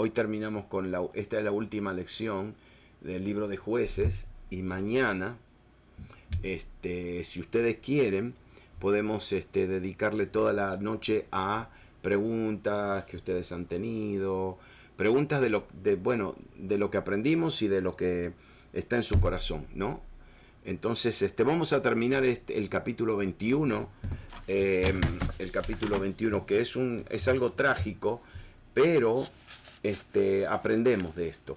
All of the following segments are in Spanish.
Hoy terminamos con esta es la última lección del libro de Jueces y mañana, si ustedes quieren, podemos dedicarle toda la noche a preguntas que ustedes han tenido, preguntas de lo que aprendimos y de lo que está en su corazón, ¿no? Entonces, vamos a terminar el capítulo 21, el capítulo 21, que es algo trágico, pero aprendemos de esto.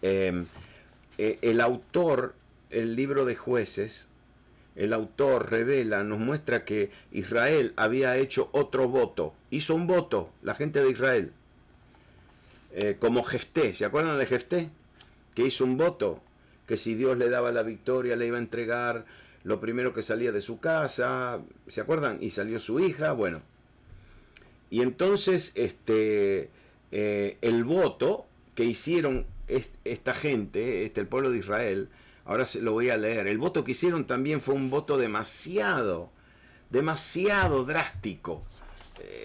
El autor, el libro de Jueces, el autor revela, nos muestra que Israel había hecho otro voto. Hizo un voto, la gente de Israel, como Jefté. ¿Se acuerdan de Jefté? Que hizo un voto, que si Dios le daba la victoria, le iba a entregar lo primero que salía de su casa. ¿Se acuerdan? Y salió su hija, bueno. Y entonces, el voto que hicieron esta gente, el pueblo de Israel, ahora se lo voy a leer, el voto que hicieron también fue un voto demasiado drástico,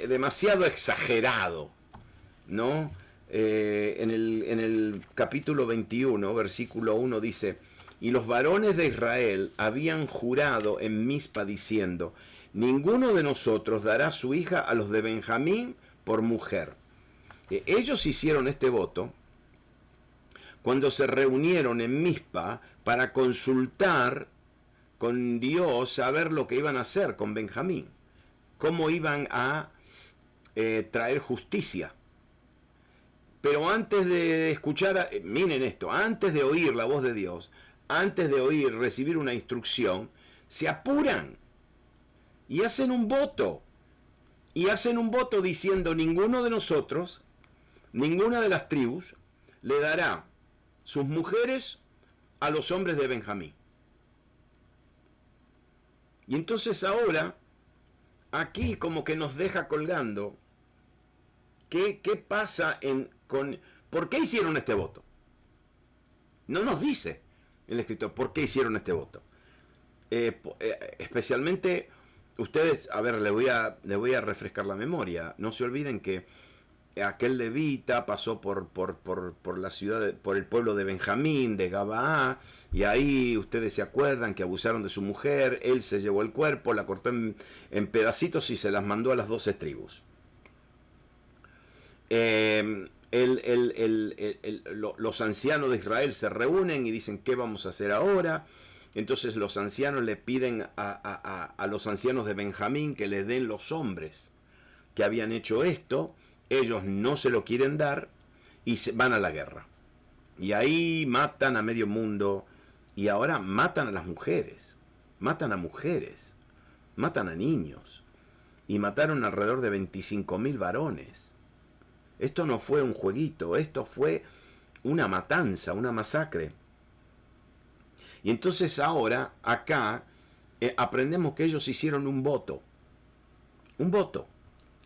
demasiado exagerado, ¿no? En el capítulo 21, versículo 1 dice: y los varones de Israel habían jurado en Mizpa diciendo: ninguno de nosotros dará su hija a los de Benjamín por mujer. Ellos hicieron este voto cuando se reunieron en Mizpa para consultar con Dios a ver lo que iban a hacer con Benjamín, cómo iban a traer justicia. Pero antes de escuchar, miren esto, antes de oír la voz de Dios, antes de recibir una instrucción, se apuran y hacen un voto. Y hacen un voto diciendo: ninguno de nosotros, ninguna de las tribus, le dará sus mujeres a los hombres de Benjamín. Y entonces ahora, aquí como que nos deja colgando, ¿qué pasa por qué hicieron este voto? No nos dice el escritor por qué hicieron este voto. Especialmente, ustedes, a ver, le voy a refrescar la memoria. No se olviden que aquel levita pasó por la ciudad, por el pueblo de Benjamín, de Gabaá, y ahí ustedes se acuerdan que abusaron de su mujer. Él se llevó el cuerpo, la cortó en pedacitos y se las mandó a las 12 tribus. Los ancianos de Israel se reúnen y dicen: ¿qué vamos a hacer ahora? Entonces los ancianos le piden a los ancianos de Benjamín que les den los hombres que habían hecho esto. Ellos no se lo quieren dar y van a la guerra. Y ahí matan a medio mundo. Y ahora matan a las mujeres. Matan a mujeres. Matan a niños. Y mataron alrededor de 25.000 varones. Esto no fue un jueguito. Esto fue una matanza, una masacre. Y entonces ahora, acá, aprendemos que ellos hicieron un voto. Un voto.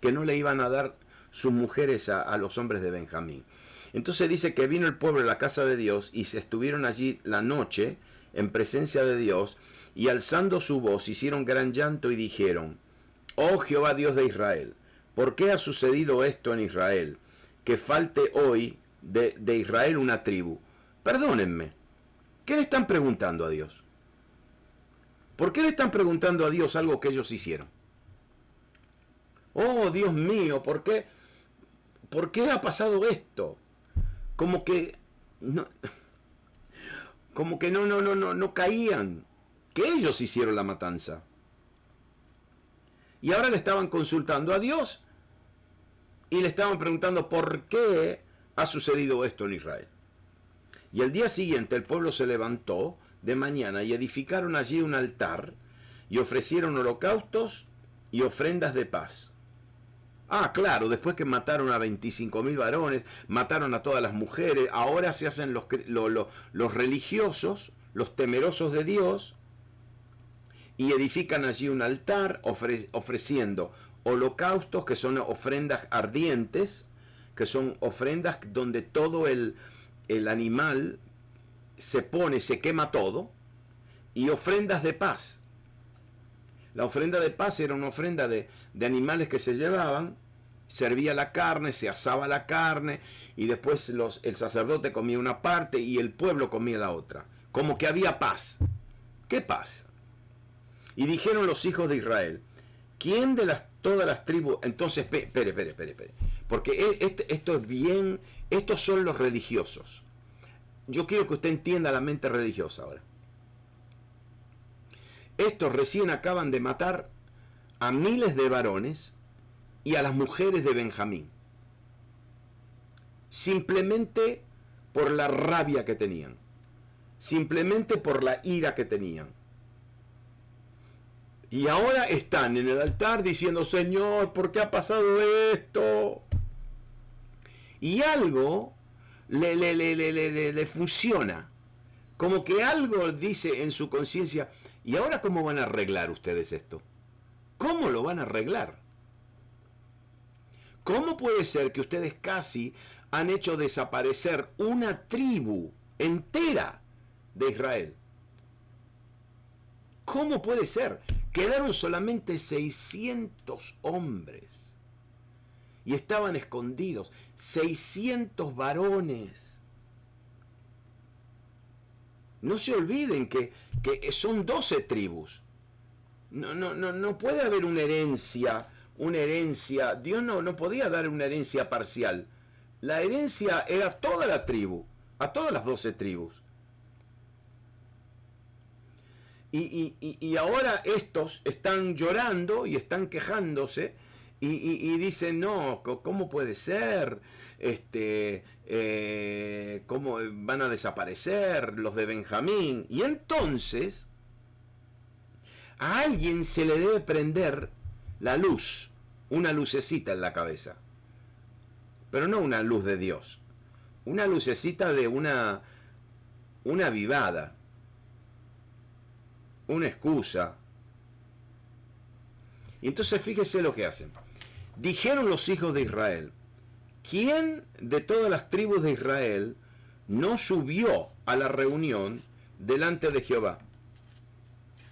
Que no le iban a dar sus mujeres a los hombres de Benjamín. Entonces dice que vino el pueblo a la casa de Dios y se estuvieron allí la noche en presencia de Dios, y alzando su voz hicieron gran llanto y dijeron: oh Jehová Dios de Israel, ¿por qué ha sucedido esto en Israel? Que falte hoy de Israel una tribu. Perdónenme, ¿qué le están preguntando a Dios? ¿Por qué le están preguntando a Dios algo que ellos hicieron? Oh Dios mío, ¿por qué ha pasado esto? Como que no caían, que ellos hicieron la matanza. Y ahora le estaban consultando a Dios y le estaban preguntando por qué ha sucedido esto en Israel. Y al día siguiente el pueblo se levantó de mañana y edificaron allí un altar y ofrecieron holocaustos y ofrendas de paz. Ah, claro, después que mataron a 25.000 varones, mataron a todas las mujeres, ahora se hacen los religiosos, los temerosos de Dios, y edifican allí un altar ofreciendo holocaustos, que son ofrendas ardientes, que son ofrendas donde todo el animal se quema todo, y ofrendas de paz. La ofrenda de paz era una ofrenda de animales que se llevaban, servía la carne, se asaba la carne, y después el sacerdote comía una parte y el pueblo comía la otra. Como que había paz. ¿Qué paz? Y dijeron los hijos de Israel, ¿quién de todas las tribus? Entonces, espere. Porque esto es bien, estos son los religiosos. Yo quiero que usted entienda la mente religiosa ahora. Estos recién acaban de matar a miles de varones y a las mujeres de Benjamín. Simplemente por la rabia que tenían. Simplemente por la ira que tenían. Y ahora están en el altar diciendo, Señor, ¿por qué ha pasado esto? Y algo le funciona. Como que algo dice en su conciencia, ¿y ahora cómo van a arreglar ustedes esto? ¿Cómo lo van a arreglar? ¿Cómo puede ser que ustedes casi han hecho desaparecer una tribu entera de Israel? ¿Cómo puede ser? Quedaron solamente 600 hombres y estaban escondidos. 600 varones. No se olviden que son 12 tribus. No puede haber una herencia. Dios no podía dar una herencia parcial. La herencia era a toda la tribu, a todas las 12 tribus. Y ahora estos están llorando y están quejándose y dicen, no, ¿cómo puede ser? ¿Cómo van a desaparecer los de Benjamín? Y entonces a alguien se le debe prender la luz, una lucecita en la cabeza. Pero no una luz de Dios, una lucecita de una avivada, una excusa. Y entonces fíjese lo que hacen. Dijeron los hijos de Israel, ¿quién de todas las tribus de Israel no subió a la reunión delante de Jehová?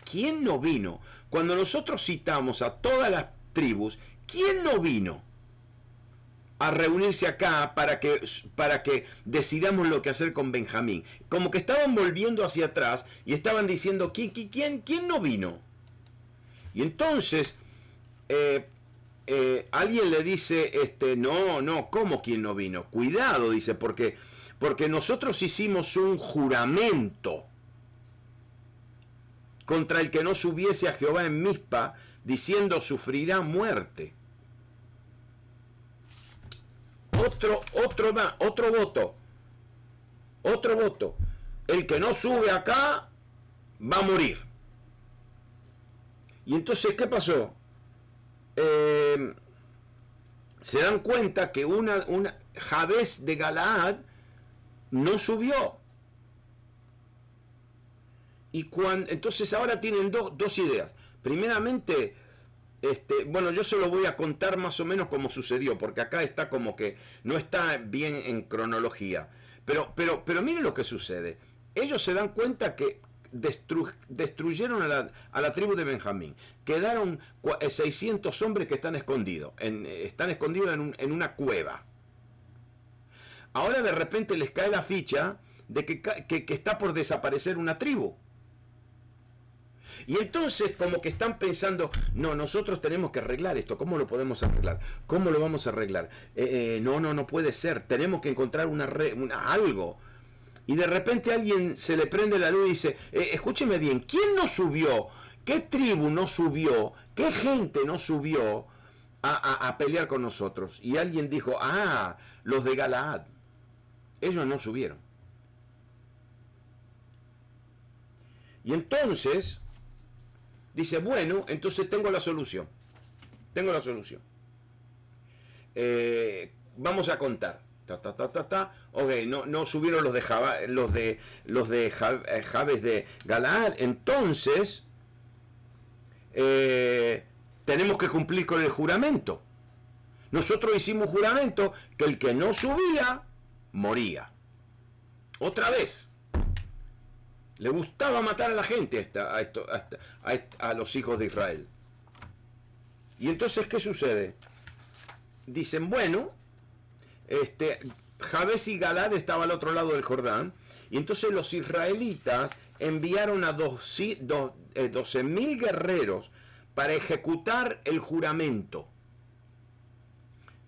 ¿Quién no vino? Cuando nosotros citamos a todas las tribus, ¿quién no vino a reunirse acá para que decidamos lo que hacer con Benjamín? Como que estaban volviendo hacia atrás y estaban diciendo, ¿quién no vino? Y entonces alguien le dice, no, ¿cómo quién no vino? Cuidado, dice, porque nosotros hicimos un juramento contra el que no subiese a Jehová en Mizpa, diciendo, sufrirá muerte. Otro voto. El que no sube acá va a morir. Y entonces, ¿qué pasó? Se dan cuenta que una Jabes de Galaad no subió. Y entonces ahora tienen dos ideas. Primeramente, bueno, yo se lo voy a contar más o menos como sucedió, porque acá está como que no está bien en cronología. Pero miren lo que sucede. Ellos se dan cuenta que destruyeron a la tribu de Benjamín. Quedaron 600 hombres que están escondidos. Están escondidos en una cueva. Ahora de repente les cae la ficha de que está por desaparecer una tribu. Y entonces como que están pensando, no, nosotros tenemos que arreglar esto. ¿Cómo lo podemos arreglar? ¿Cómo lo vamos a arreglar? No puede ser. Tenemos que encontrar algo. Y de repente a alguien se le prende la luz y dice, escúcheme bien, ¿quién no subió? ¿Qué tribu no subió? ¿Qué gente no subió a pelear con nosotros? Y alguien dijo, los de Galaad. Ellos no subieron. Y entonces dice, bueno, entonces tengo la solución. Vamos a contar. Ok, no subieron los de Jabes de Galaad. Entonces tenemos que cumplir con el juramento. Nosotros hicimos un juramento que el que no subía moría. Otra vez. Le gustaba matar a la gente a los hijos de Israel. Y entonces, ¿qué sucede? dicen, bueno, Jabes y Galad estaba al otro lado del Jordán, y entonces los israelitas enviaron a 12.000 guerreros para ejecutar el juramento.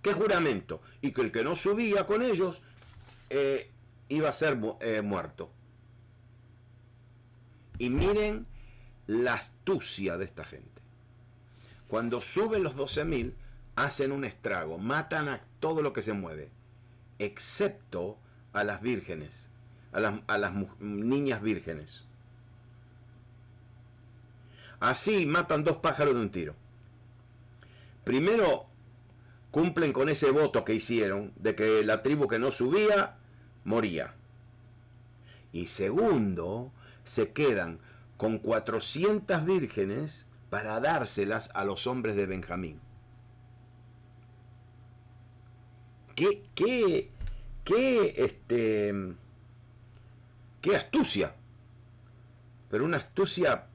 ¿Qué juramento? Y que el que no subía con ellos iba a ser muerto. Y miren la astucia de esta gente. Cuando suben los 12.000, hacen un estrago, matan a todo lo que se mueve, excepto a las vírgenes, a las niñas vírgenes. Así matan 2 pájaros de un tiro. Primero, cumplen con ese voto que hicieron de que la tribu que no subía moría. Y segundo, se quedan con 400 vírgenes para dárselas a los hombres de Benjamín. Qué astucia, pero una astucia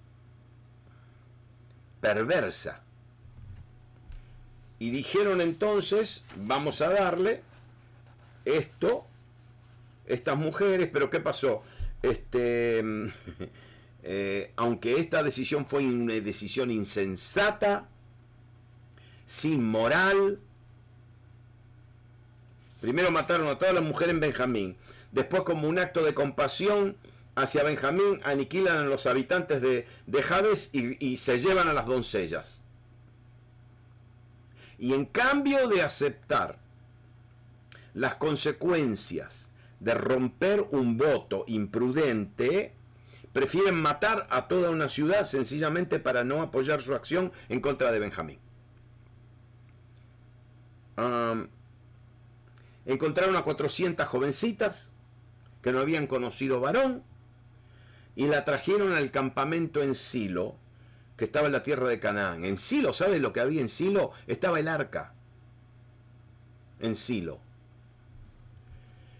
perversa. Y dijeron entonces, vamos a darle estas mujeres, pero ¿qué pasó? Aunque esta decisión fue una decisión insensata, sin moral, primero mataron a todas las mujeres en Benjamín, después como un acto de compasión hacia Benjamín, aniquilan a los habitantes de Jabes y se llevan a las doncellas. Y en cambio de aceptar las consecuencias de romper un voto imprudente, prefieren matar a toda una ciudad sencillamente para no apoyar su acción en contra de Benjamín. Encontraron a 400 jovencitas que no habían conocido varón y la trajeron al campamento en Silo, que estaba en la tierra de Canaán. En Silo, ¿sabes lo que había en Silo? Estaba el arca. En Silo.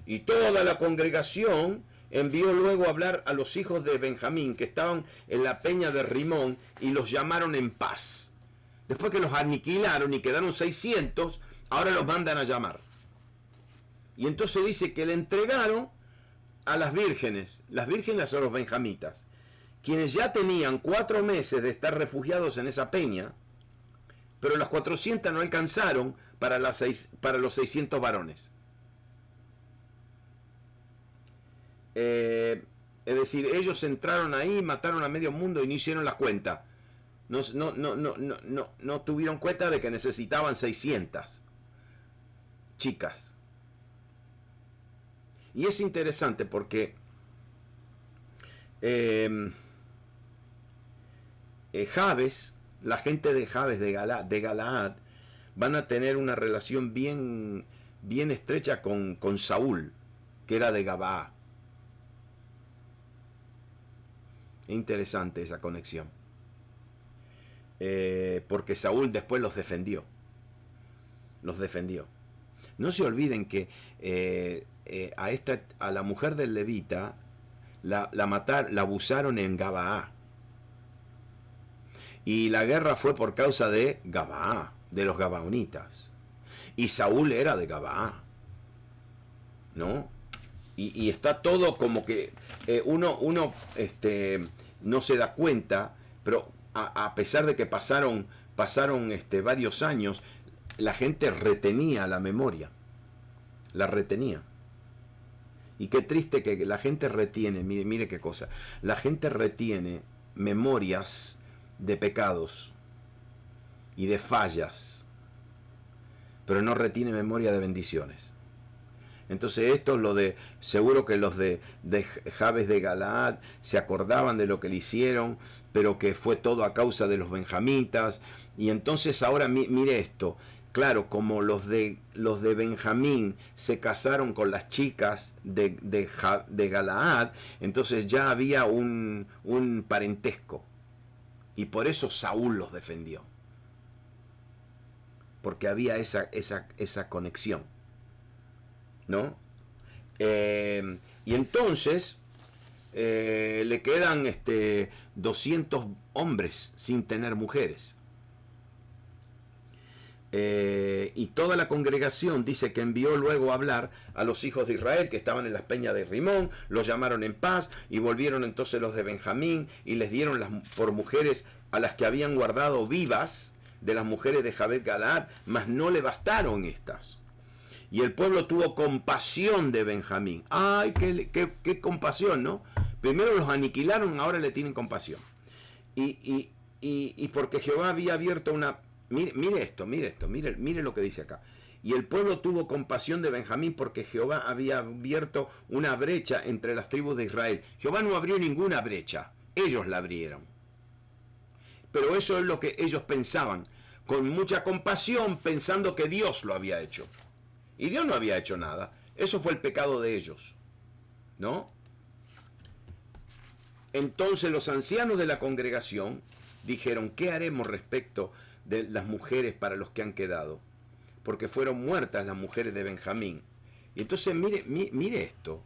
Y toda la congregación envió luego a hablar a los hijos de Benjamín, que estaban en la peña de Rimón, y los llamaron en paz. Después que los aniquilaron y quedaron 600, ahora los mandan a llamar. Y entonces dice que le entregaron a las vírgenes a los benjamitas, quienes ya tenían 4 meses de estar refugiados en esa peña, pero las 400 no alcanzaron para los 600 varones. Es decir, ellos entraron ahí, mataron a medio mundo y no hicieron la cuenta. No tuvieron cuenta de que necesitaban 600 chicas. Y es interesante porque Jabes, la gente de Jabes de Galaad, van a tener una relación bien estrecha con Saúl, que era de Gabaa. Es interesante esa conexión. Porque Saúl después los defendió. No se olviden que a la mujer del levita la abusaron en Gabaa. Y la guerra fue por causa de Gabaa, de los gabaonitas. Y Saúl era de Gabaa, ¿no? Y está todo como que uno no se da cuenta, pero a pesar de que pasaron varios años, la gente retenía la memoria. La retenía. Y qué triste que la gente retiene, mire qué cosa. La gente retiene memorias de pecados y de fallas, pero no retiene memoria de bendiciones. Entonces esto es lo de, seguro que los de Jabes de Galaad se acordaban de lo que le hicieron, pero que fue todo a causa de los benjamitas. Y entonces ahora mire esto, claro, como los de Benjamín se casaron con las chicas de Galaad, entonces ya había un parentesco. Y por eso Saúl los defendió. Porque había esa conexión, ¿no? Y entonces le quedan 200 hombres sin tener mujeres. Y toda la congregación dice que envió luego a hablar a los hijos de Israel que estaban en las peñas de Rimón, los llamaron en paz y volvieron entonces los de Benjamín y les dieron por mujeres a las que habían guardado vivas de las mujeres de Jabet Galaad, mas no le bastaron estas. Y el pueblo tuvo compasión de Benjamín. ¡Ay, qué compasión!, ¿no? Primero los aniquilaron, ahora le tienen compasión. Y porque Jehová había abierto una... Mire esto, mire lo que dice acá. Y el pueblo tuvo compasión de Benjamín porque Jehová había abierto una brecha entre las tribus de Israel. Jehová no abrió ninguna brecha, ellos la abrieron. Pero eso es lo que ellos pensaban, con mucha compasión, pensando que Dios lo había hecho. Y Dios no había hecho nada. Eso fue el pecado de ellos, ¿no? Entonces los ancianos de la congregación dijeron, ¿qué haremos respecto de las mujeres para los que han quedado? Porque fueron muertas las mujeres de Benjamín. Y entonces mire esto.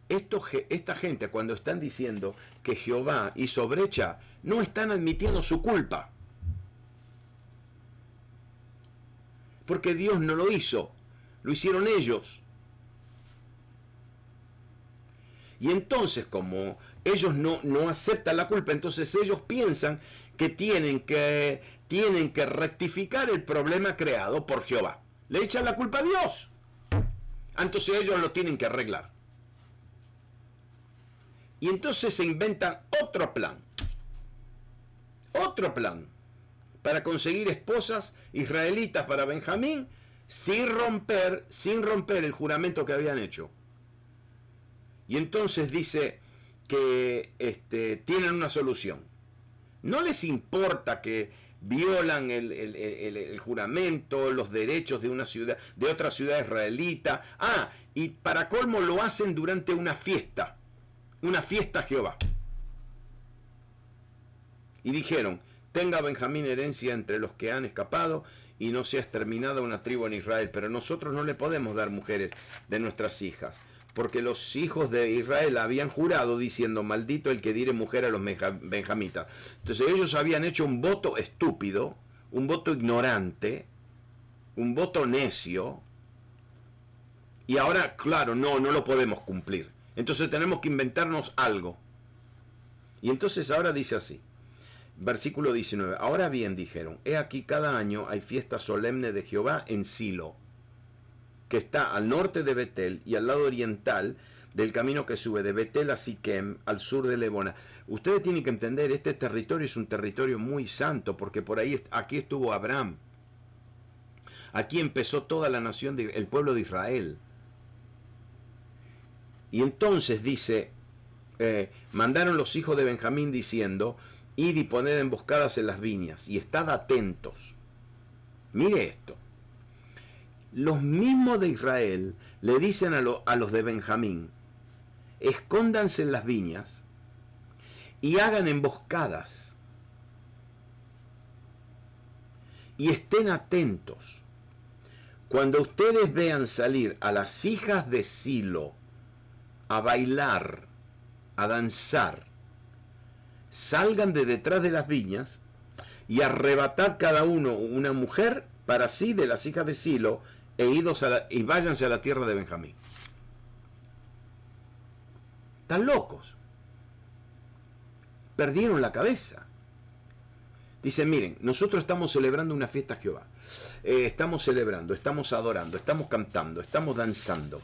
Esta gente, cuando están diciendo que Jehová hizo brecha, no están admitiendo su culpa. Porque Dios no lo hizo, lo hicieron ellos. Y entonces, como ellos no aceptan la culpa, entonces ellos piensan que tienen que rectificar el problema creado por Jehová. Le echan la culpa a Dios. Entonces ellos lo tienen que arreglar. Y entonces se inventan otro plan para conseguir esposas israelitas para Benjamín sin romper el juramento que habían hecho. Y entonces dice que tienen una solución. No les importa que violan el juramento, los derechos de una ciudad, de otra ciudad israelita. Y para colmo lo hacen durante una fiesta a Jehová. Y dijeron, tenga Benjamín herencia entre los que han escapado y no sea exterminada una tribu en Israel, pero nosotros no le podemos dar mujeres de nuestras hijas, porque los hijos de Israel habían jurado diciendo, maldito el que diere mujer a los benjamitas. Entonces ellos habían hecho un voto estúpido, un voto ignorante, un voto necio, y ahora, claro, no lo podemos cumplir. Entonces tenemos que inventarnos algo. Y entonces ahora dice así, versículo 19, ahora bien dijeron, he aquí cada año hay fiesta solemne de Jehová en Silo, que está al norte de Betel y al lado oriental del camino que sube de Betel a Siquem, al sur de Lebona. Ustedes tienen que entender, este territorio es un territorio muy santo, porque por ahí, aquí estuvo Abraham. Aquí empezó toda la nación, el pueblo de Israel. Y entonces dice, mandaron los hijos de Benjamín diciendo, id y poned emboscadas en las viñas, y estad atentos. Mire esto. Los mismos de Israel le dicen a los de Benjamín, escóndanse en las viñas y hagan emboscadas y estén atentos. Cuando ustedes vean salir a las hijas de Silo a bailar, a danzar, salgan de detrás de las viñas y arrebatad cada uno una mujer para sí de las hijas de Silo y váyanse a la tierra de Benjamín. Están locos. Perdieron la cabeza. Dicen, miren, nosotros estamos celebrando una fiesta a Jehová. Estamos celebrando, estamos adorando, estamos cantando, estamos danzando.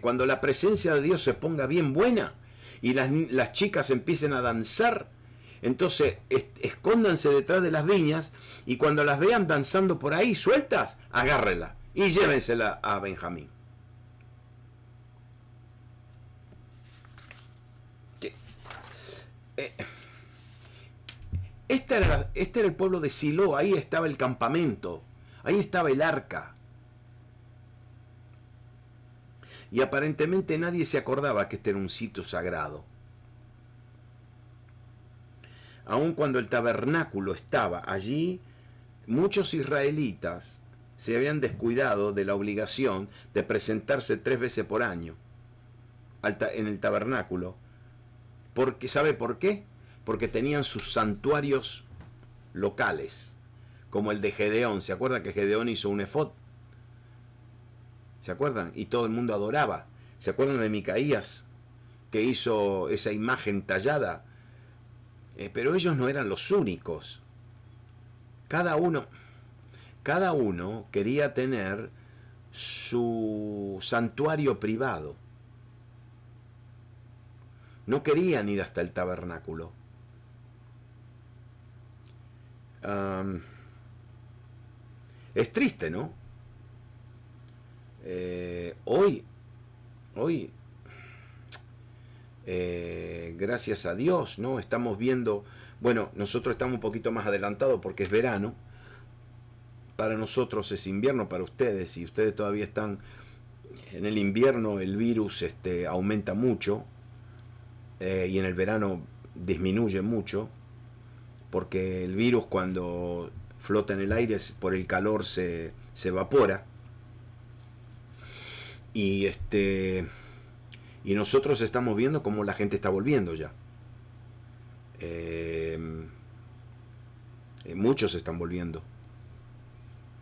Cuando la presencia de Dios se ponga bien buena y las chicas empiecen a danzar, entonces escóndanse detrás de las viñas y cuando las vean danzando por ahí sueltas, agárrenla y llévensela a Benjamín. Este era el pueblo de Silo, ahí estaba el campamento, ahí estaba el arca. Y aparentemente nadie se acordaba que este era un sitio sagrado. Aun cuando el tabernáculo estaba allí, muchos israelitas se habían descuidado de la obligación de presentarse 3 veces por año en el tabernáculo. ¿Sabe por qué? Porque tenían sus santuarios locales, como el de Gedeón. ¿Se acuerdan que Gedeón hizo un efod? ¿Se acuerdan? Y todo el mundo adoraba. ¿Se acuerdan de Micaías, que hizo esa imagen tallada? Pero ellos no eran los únicos. Cada uno quería tener su santuario privado. No querían ir hasta el tabernáculo. Es triste, ¿no? Hoy, gracias a Dios, ¿no? Estamos viendo, bueno, nosotros estamos un poquito más adelantados porque es verano. Para nosotros es invierno, para ustedes, si ustedes todavía están en el invierno, el virus aumenta mucho, y en el verano disminuye mucho, porque el virus cuando flota en el aire por el calor se evapora, y nosotros estamos viendo cómo la gente está volviendo ya. Muchos están volviendo.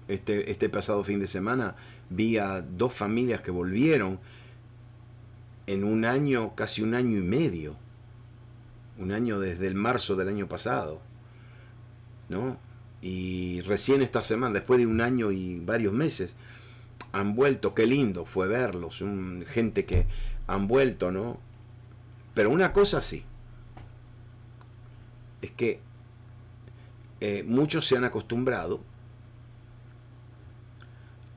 Este pasado fin de semana vi a 2 familias que volvieron en un año, casi un año y medio. Un año desde el marzo del año pasado, ¿no? Y recién esta semana, después de un año y varios meses, han vuelto. Qué lindo fue verlos, gente que han vuelto, ¿no? Pero una cosa sí, es que muchos se han acostumbrado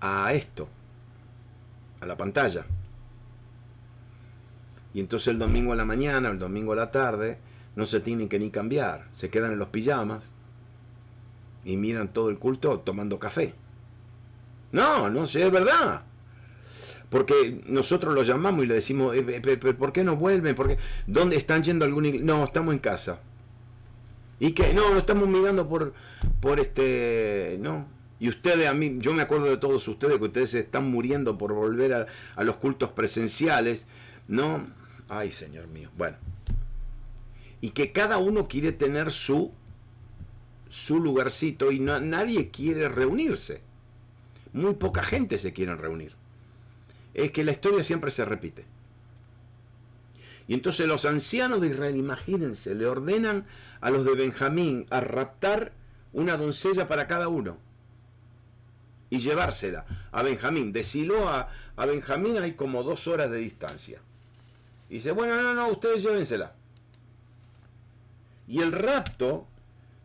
a esto, a la pantalla. Y entonces el domingo a la mañana, el domingo a la tarde, no se tienen que ni cambiar, se quedan en los pijamas y miran todo el culto tomando café. No sé, es verdad. Porque nosotros lo llamamos y le decimos, ¿por qué no vuelven? ¿Dónde están yendo algún? No, estamos en casa. ¿Y qué? No, estamos mirando por no. Y ustedes, a mí, yo me acuerdo de todos ustedes, que ustedes se están muriendo por volver a los cultos presenciales, ¿no? Ay, Señor mío. Bueno. Y que cada uno quiere tener su lugarcito y nadie quiere reunirse. Muy poca gente se quiere reunir. Es que la historia siempre se repite. Y entonces los ancianos de Israel, imagínense, le ordenan a los de Benjamín a raptar una doncella para cada uno y llevársela a Benjamín. De Silo a Benjamín hay como 2 horas de distancia. Y dice, bueno, no, ustedes llévensela. Y el rapto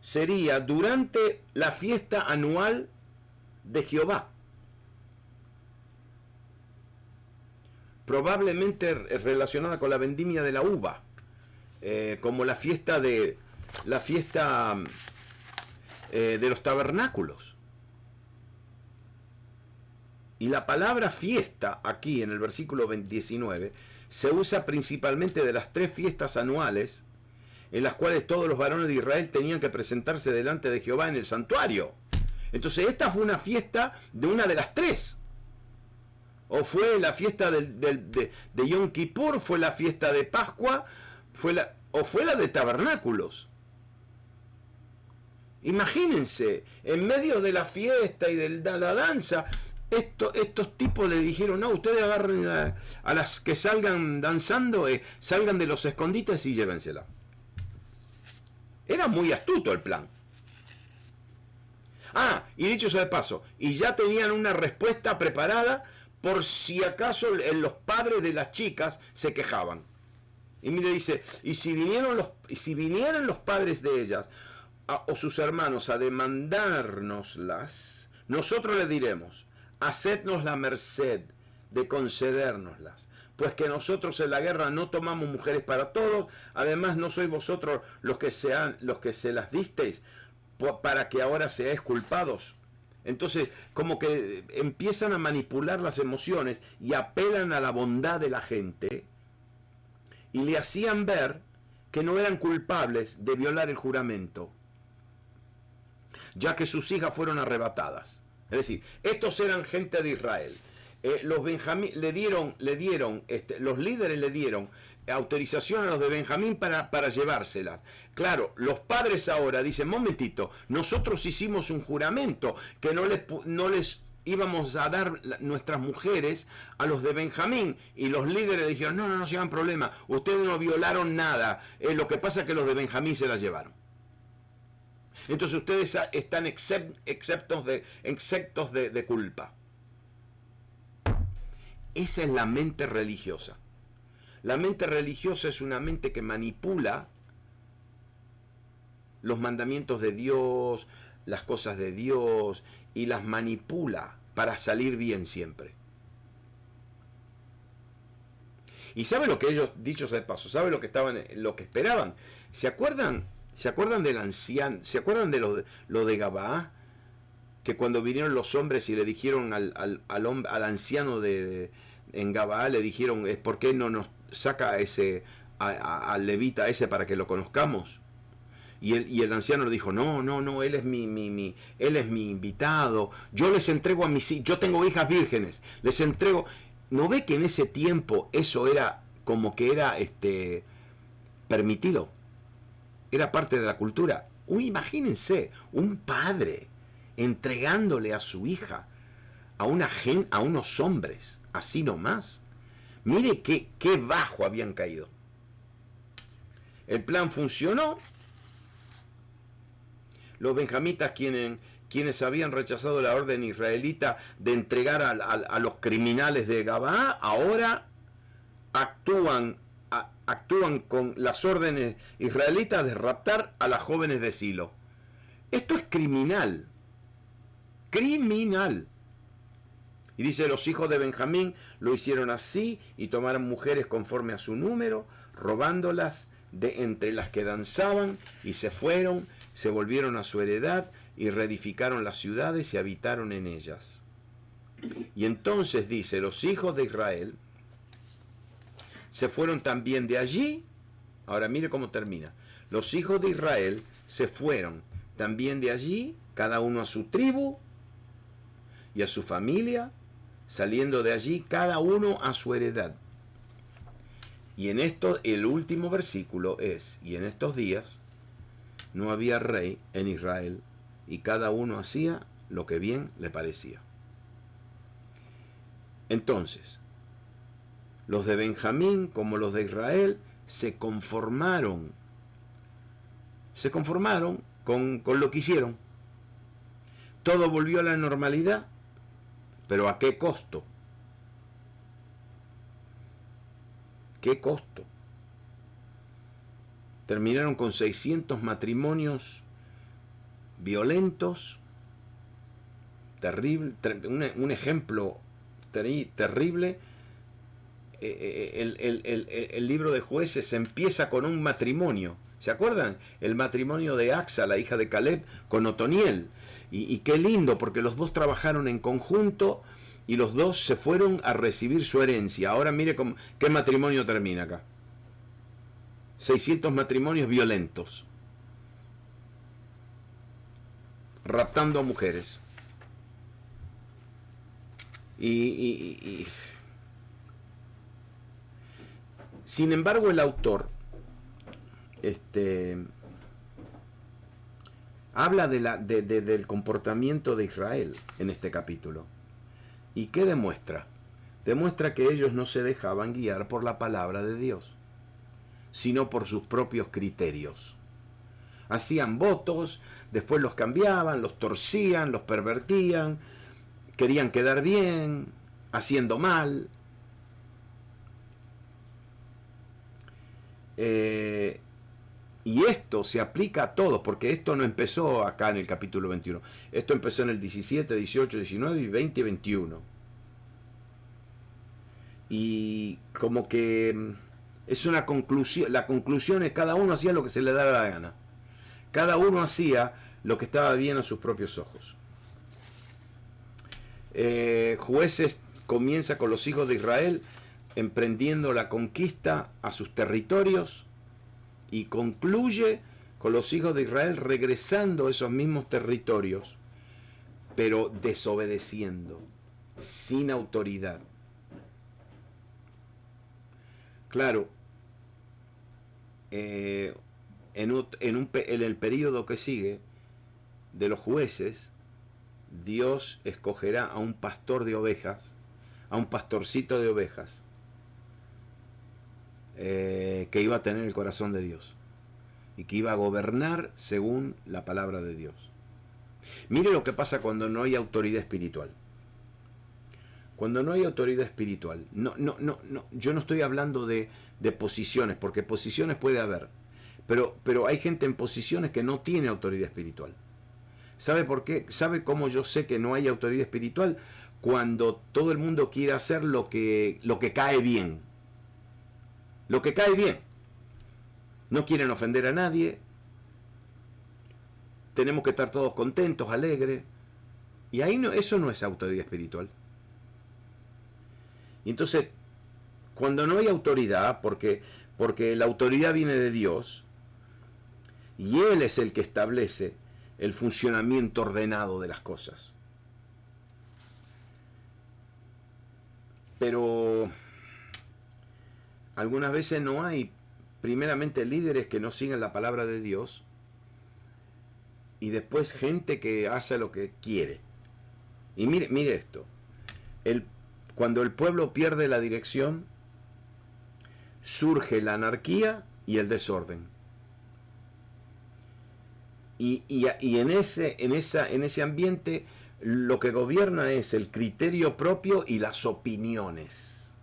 sería durante la fiesta anual de Jehová. Probablemente relacionada con la vendimia de la uva, como la fiesta de los tabernáculos. Y la palabra fiesta aquí en el versículo 19 se usa principalmente de las 3 fiestas anuales en las cuales todos los varones de Israel tenían que presentarse delante de Jehová en el santuario. Entonces esta fue una fiesta de una de las 3. O fue la fiesta de Yom Kippur, fue la fiesta de Pascua, o fue la de Tabernáculos. Imagínense, en medio de la fiesta y de la danza, estos tipos le dijeron, no, ustedes agarren a las que salgan danzando, salgan de los escondites y llévensela. Era muy astuto el plan. Ah, y dicho sea de paso, y ya tenían una respuesta preparada por si acaso los padres de las chicas se quejaban. Y mire, dice, y si vinieran los padres de ellas o sus hermanos a demandárnoslas, nosotros les diremos, hacednos la merced de concedérnoslas, pues que nosotros en la guerra no tomamos mujeres para todos, además no sois vosotros los que se las disteis para que ahora seáis culpados. Entonces, como que empiezan a manipular las emociones y apelan a la bondad de la gente y le hacían ver que no eran culpables de violar el juramento, ya que sus hijas fueron arrebatadas. Es decir, estos eran gente de Israel. Los Benjamín los líderes le dieron autorización a los de Benjamín para llevárselas. Claro, los padres ahora dicen, momentito, nosotros hicimos un juramento que no les íbamos a dar nuestras mujeres a los de Benjamín, y los líderes dijeron, no se hagan problema, ustedes no violaron nada, lo que pasa es que los de Benjamín se las llevaron. Entonces ustedes están exentos de culpa. Esa es la mente religiosa. La mente religiosa es una mente que manipula los mandamientos de Dios, las cosas de Dios, y las manipula para salir bien siempre. Y ¿sabe lo que ellos, dicho sea de paso, sabe lo que esperaban? ¿Se acuerdan del anciano? ¿Se acuerdan de lo de Gabaa? Que cuando vinieron los hombres y le dijeron al anciano en Gabaa, le dijeron, ¿por qué no nos saca al levita ese para que lo conozcamos? Y el anciano le dijo, no, él es mi invitado, yo les entrego a mis hijos, yo tengo hijas vírgenes, les entrego. ¿No ve que en ese tiempo eso era como que era permitido? Era parte de la cultura. Imagínense, un padre entregándole a su hija a unos hombres, así nomás. Mire qué bajo habían caído. El plan funcionó. Los benjamitas, quienes habían rechazado la orden israelita de entregar a los criminales de Gabaa, ahora actúan con las órdenes israelitas de raptar a las jóvenes de Silo. Esto es criminal. Criminal. Y dice, los hijos de Benjamín lo hicieron así y tomaron mujeres conforme a su número, robándolas de entre las que danzaban, y se fueron, se volvieron a su heredad y reedificaron las ciudades y habitaron en ellas. Y entonces dice, los hijos de Israel se fueron también de allí. Ahora mire cómo termina. Los hijos de Israel se fueron también de allí, cada uno a su tribu y a su familia, saliendo de allí cada uno a su heredad. Y en esto, el último versículo es, y en estos días no había rey en Israel, y cada uno hacía lo que bien le parecía. Entonces, los de Benjamín como los de Israel se conformaron con lo que hicieron. Todo volvió a la normalidad, pero ¿a qué costo? ¿Qué costo? Terminaron con 600 matrimonios violentos, terrible, un ejemplo terrible. El libro de Jueces empieza con un matrimonio. ¿Se acuerdan? El matrimonio de Axa, la hija de Caleb, con Otoniel. Y qué lindo, porque los dos trabajaron en conjunto y los dos se fueron a recibir su herencia. Ahora mire qué matrimonio termina acá. 600 matrimonios violentos. Raptando a mujeres. Sin embargo, el autor habla del comportamiento de Israel en este capítulo. ¿Y qué demuestra? Demuestra que ellos no se dejaban guiar por la palabra de Dios, sino por sus propios criterios. Hacían votos, después los cambiaban, los torcían, los pervertían, querían quedar bien, haciendo mal. Y esto se aplica a todos, porque esto no empezó acá en el capítulo 21. Esto empezó en el 17, 18, 19 y 20 y 21. Y como que es una conclusión. La conclusión es cada uno hacía lo que se le daba la gana. Cada uno hacía lo que estaba bien a sus propios ojos. Jueces comienza con los hijos de Israel emprendiendo la conquista a sus territorios, y concluye con los hijos de Israel regresando a esos mismos territorios, pero desobedeciendo. sin autoridad. Claro, en el periodo que sigue de los jueces, Dios escogerá a un pastor de ovejas, a un pastorcito de ovejas, que iba a tener el corazón de Dios y que iba a gobernar según la palabra de Dios. Mire lo que pasa cuando no hay autoridad espiritual. Cuando no hay autoridad espiritual, yo no estoy hablando de posiciones, porque posiciones puede haber, pero hay gente en posiciones que no tiene autoridad espiritual. ¿Sabe por qué? ¿Sabe cómo yo sé que no hay autoridad espiritual? Cuando todo el mundo quiere hacer lo que cae bien. Lo que cae bien. No quieren ofender a nadie. Tenemos que estar todos contentos, alegres. Y ahí eso no es autoridad espiritual. Y entonces, cuando no hay autoridad, porque la autoridad viene de Dios, y Él es el que establece el funcionamiento ordenado de las cosas. Pero algunas veces no hay, primeramente, líderes que no siguen la palabra de Dios, y después gente que hace lo que quiere. Y mire esto, cuando el pueblo pierde la dirección, surge la anarquía y el desorden. Y en ese ambiente lo que gobierna es el criterio propio y las opiniones.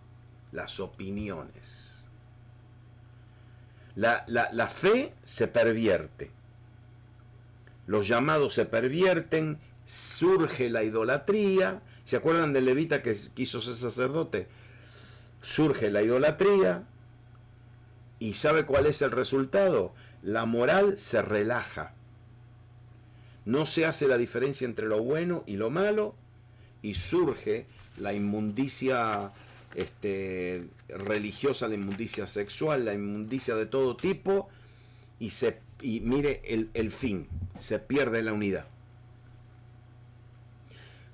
Las opiniones. La fe se pervierte. Los llamados se pervierten, surge la idolatría. ¿Se acuerdan del levita que quiso ser sacerdote? Surge la idolatría. ¿Y sabe cuál es el resultado? La moral se relaja. No se hace la diferencia entre lo bueno y lo malo, y surge la inmundicia religiosa, la inmundicia sexual, la inmundicia de todo tipo, y mire el fin, se pierde la unidad.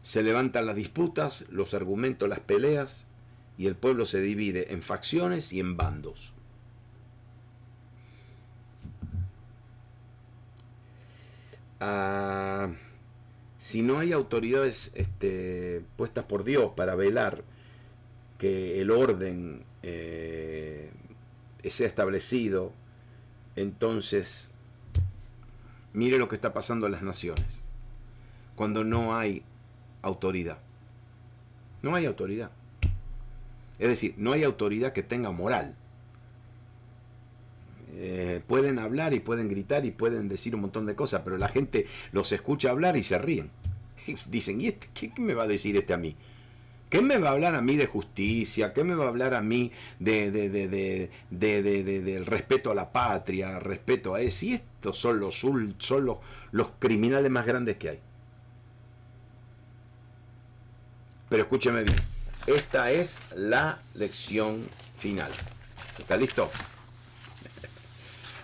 Se levantan las disputas, los argumentos, las peleas, y el pueblo se divide en facciones y en bandos. Si no hay autoridades puestas por Dios para velar que el orden sea establecido, entonces mire lo que está pasando en las naciones cuando no hay autoridad. No hay autoridad. Es decir, no hay autoridad que tenga moral. Pueden hablar y pueden gritar y pueden decir un montón de cosas, pero la gente los escucha hablar y se ríen. Dicen, ¿y qué me va a decir este a mí? ¿Qué me va a hablar a mí de justicia? ¿Qué me va a hablar a mí del respeto a la patria, respeto a eso? Y estos son los criminales más grandes que hay. Pero escúcheme bien, esta es la lección final. ¿Está listo?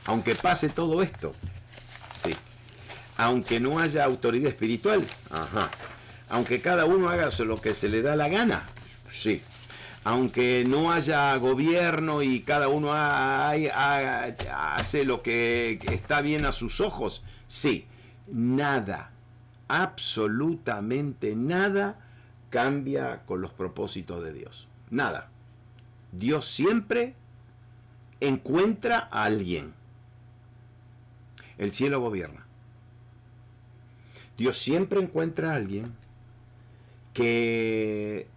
Aunque pase todo esto, sí. Aunque no haya autoridad espiritual, ajá. Aunque cada uno haga lo que se le da la gana, sí. Aunque no haya gobierno y cada uno hace lo que está bien a sus ojos, sí. Nada, absolutamente nada cambia con los propósitos de Dios. Nada. Dios siempre encuentra a alguien. El cielo gobierna. Dios siempre encuentra a alguien que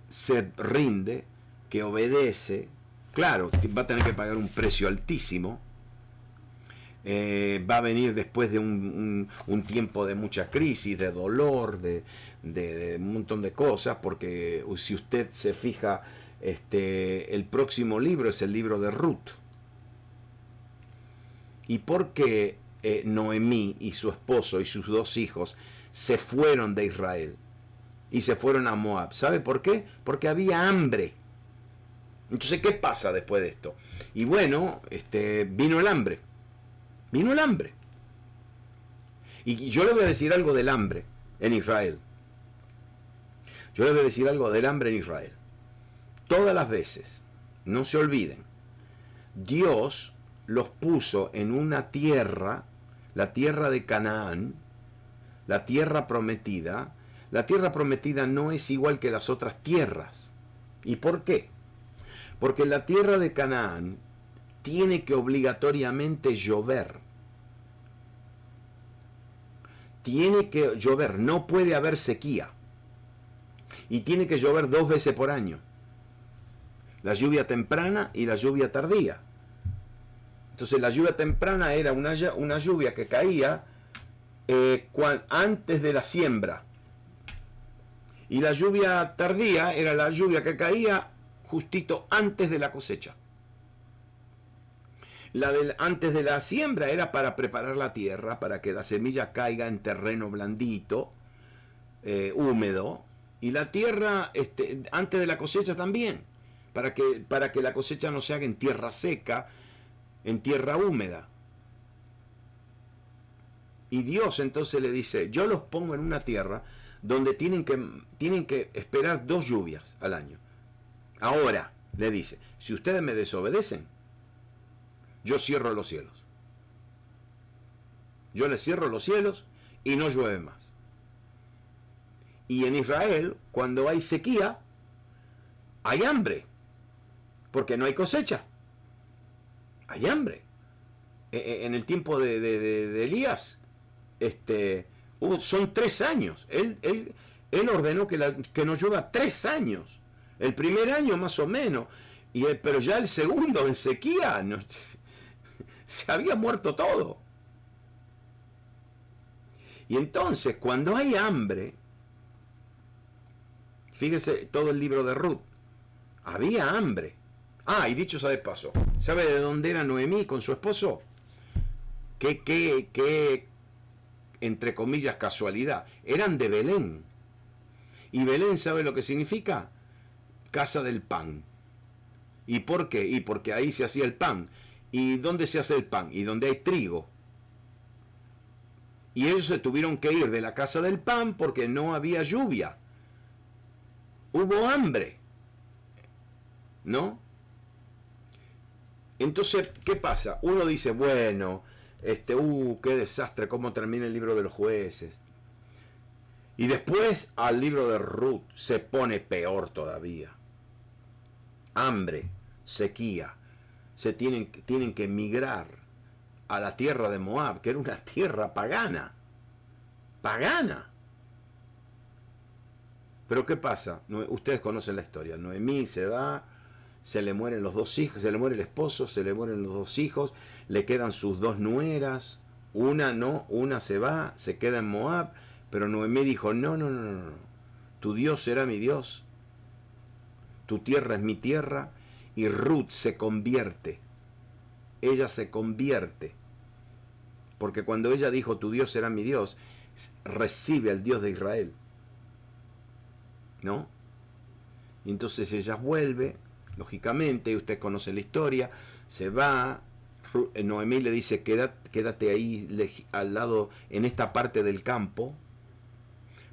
se rinde, que obedece. Claro, va a tener que pagar un precio altísimo. Va a venir después de un tiempo de mucha crisis, de dolor, de un montón de cosas, porque si usted se fija, el próximo libro es el libro de Ruth. ¿Y por qué Noemí y su esposo y sus 2 hijos se fueron de Israel y se fueron a Moab? ¿Sabe por qué? Porque había hambre. Entonces, ¿qué pasa después de esto? Y bueno, vino el hambre. Vino el hambre. Y yo le voy a decir algo del hambre en Israel. Yo les voy a decir algo del hambre en Israel. Todas las veces, no se olviden, Dios los puso en una tierra, la tierra de Canaán, la tierra prometida. La tierra prometida no es igual que las otras tierras. ¿Y por qué? Porque la tierra de Canaán tiene que obligatoriamente llover. Tiene que llover, no puede haber sequía. Y tiene que llover 2 veces por año. La lluvia temprana y la lluvia tardía. Entonces la lluvia temprana era una lluvia que caía antes de la siembra. Y la lluvia tardía era la lluvia que caía justito antes de la cosecha. Antes de la siembra era para preparar la tierra, para que la semilla caiga en terreno blandito, húmedo. Y la tierra, antes de la cosecha también, para que la cosecha no se haga en tierra seca, en tierra húmeda. Y Dios entonces le dice, yo los pongo en una tierra donde tienen que esperar 2 lluvias al año. Ahora, le dice, si ustedes me desobedecen, yo cierro los cielos. Yo les cierro los cielos y no llueve más. Y en Israel, cuando hay sequía, hay hambre, porque no hay cosecha. Hay hambre. En el tiempo de Elías, son 3 años. Él ordenó que no llueva 3 años. El primer año más o menos. Pero ya el segundo, en sequía, se había muerto todo. Y entonces, cuando hay hambre, fíjese todo el libro de Ruth, había hambre. Y dicho sea de paso, ¿sabe de dónde era Noemí con su esposo? ¿Qué entre comillas, casualidad? Eran de Belén. Y Belén, ¿sabe lo que significa? Casa del pan. ¿Y por qué? Y porque ahí se hacía el pan. ¿Y dónde se hace el pan? Y donde hay trigo. Y ellos se tuvieron que ir de la casa del pan porque no había lluvia. Hubo hambre. ¿No? Entonces, ¿qué pasa? Uno dice, bueno, qué desastre, cómo termina el libro de los jueces. Y después al libro de Ruth se pone peor todavía. Hambre, sequía. Tienen que emigrar a la tierra de Moab, que era una tierra pagana. Pagana. Pero ¿qué pasa? Ustedes conocen la historia. Noemí se va, se le mueren los 2 hijos, se le muere el esposo, se le mueren los 2 hijos, le quedan sus 2 nueras, una se va, se queda en Moab, pero Noemí dijo, no, tu Dios será mi Dios, tu tierra es mi tierra, y Ruth se convierte, ella se convierte, porque cuando ella dijo, tu Dios será mi Dios, recibe al Dios de Israel, ¿no? Y entonces ella vuelve, lógicamente, usted conoce la historia, se va, Noemí le dice, quédate ahí al lado, en esta parte del campo,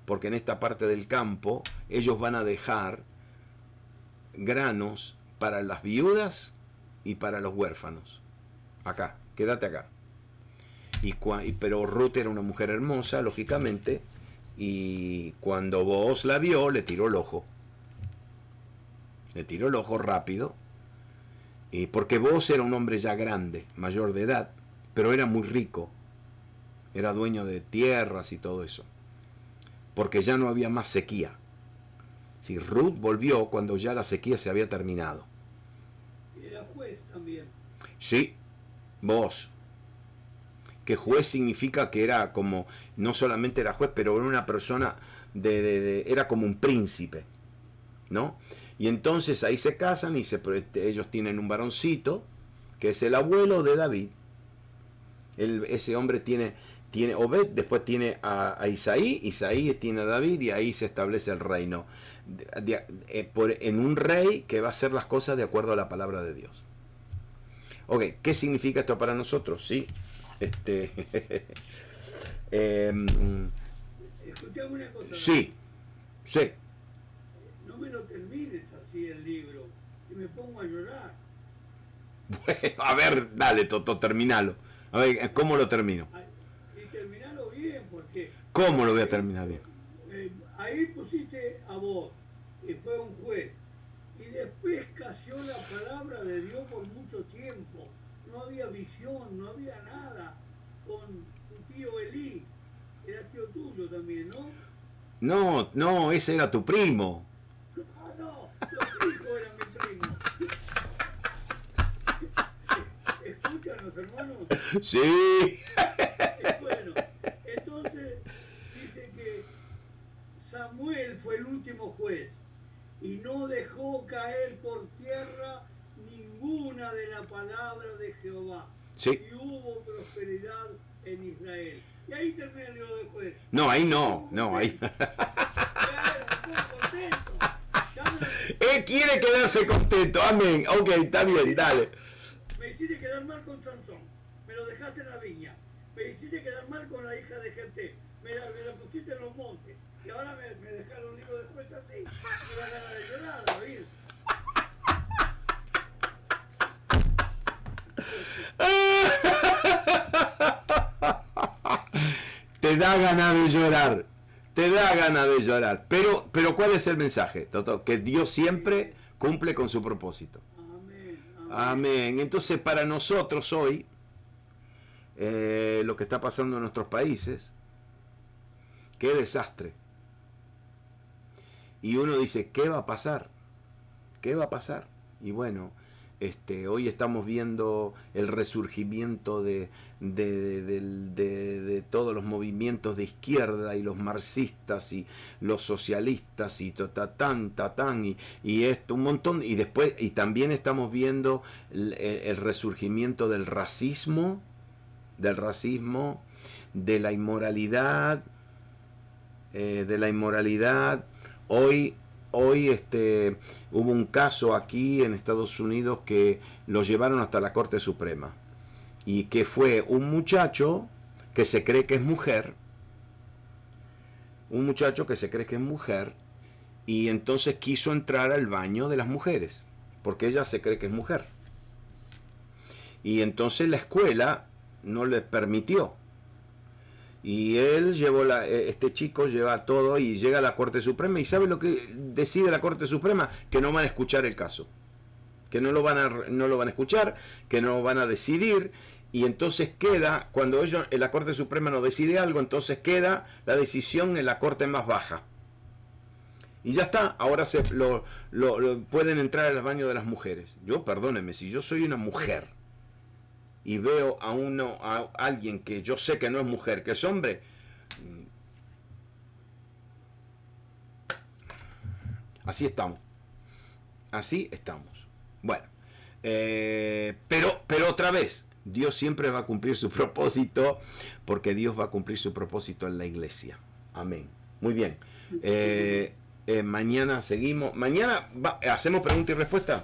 porque en esta parte del campo ellos van a dejar granos para las viudas y para los huérfanos. Acá, quédate acá. Pero Ruth era una mujer hermosa, lógicamente, y cuando Booz la vio, le tiró el ojo. Le tiró el ojo rápido. Y porque Booz era un hombre ya grande, mayor de edad, pero era muy rico. Era dueño de tierras y todo eso. Porque ya no había más sequía. Si Ruth volvió cuando ya la sequía se había terminado. Era juez también. Sí, Booz. Que juez significa que era como, no solamente era juez, pero era una persona era como un príncipe, ¿no? Y entonces ahí se casan y ellos tienen un varoncito, que es el abuelo de David. Ese hombre tiene Obed, después tiene a Isaí, Isaí tiene a David y ahí se establece el reino. En un rey que va a hacer las cosas de acuerdo a la palabra de Dios. Ok, ¿qué significa esto para nosotros? Sí. Escuchame una cosa. Sí. no me lo termines así el libro, y me pongo a llorar. Bueno, a ver, dale, Toto, terminalo. A ver, ¿cómo lo termino? Y terminalo bien, porque... ¿Cómo lo voy a terminar bien? Ahí pusiste a vos, y fue un juez, y después escaseó la palabra de Dios por mucho tiempo. No había visión, no había nada. Con tu tío Elí, era tío tuyo también, ¿no? No, no, ese era tu primo. Ah, no, los hijos eran mi primo. ¿Escuchan los hermanos? Sí. Bueno, entonces dice que Samuel fue el último juez y no dejó caer por tierra ninguna de la palabra de Jehová. Sí. Y hubo prosperidad en Israel. Y ahí termina el libro de juez. No, ahí no, no, ahí. Él quiere quedarse contento, amén. Ok, está bien, dale. Me hiciste quedar mal con Sansón, me lo dejaste en la viña. Me hiciste quedar mal con la hija de Jefté, me la pusiste en los montes. Y ahora me dejaron un libro de juez así. Me da ganas de llorar, David. Te da ganas de llorar. Te da ganas de llorar. Pero ¿cuál es el mensaje, Toto? Que Dios siempre cumple con su propósito. Amén. Amén. Entonces, para nosotros hoy, lo que está pasando en nuestros países, qué desastre. Y uno dice, ¿qué va a pasar? ¿Qué va a pasar? Y bueno, hoy estamos viendo el resurgimiento de todos los movimientos de izquierda y los marxistas y los socialistas y y esto, un montón. Y después, y también estamos viendo el resurgimiento del racismo, de la inmoralidad, Hoy hubo un caso aquí en Estados Unidos que lo llevaron hasta la Corte Suprema y que fue un muchacho que se cree que es mujer, y entonces quiso entrar al baño de las mujeres porque ella se cree que es mujer, y entonces la escuela no le permitió. Y él este chico lleva todo y llega a la Corte Suprema, y ¿sabe lo que decide la Corte Suprema? Que no van a escuchar el caso, que no lo van a escuchar, que no van a decidir. Y entonces queda, cuando la Corte Suprema no decide algo, entonces queda la decisión en la Corte más baja. Y ya está, ahora pueden entrar al baño de las mujeres. Perdóneme, si yo soy una mujer y veo a alguien que yo sé que no es mujer, que es hombre, así estamos. Bueno, pero otra vez, Dios siempre va a cumplir su propósito, porque Dios va a cumplir su propósito en la iglesia. Amén. Muy bien. Mañana seguimos. Mañana hacemos pregunta y respuesta.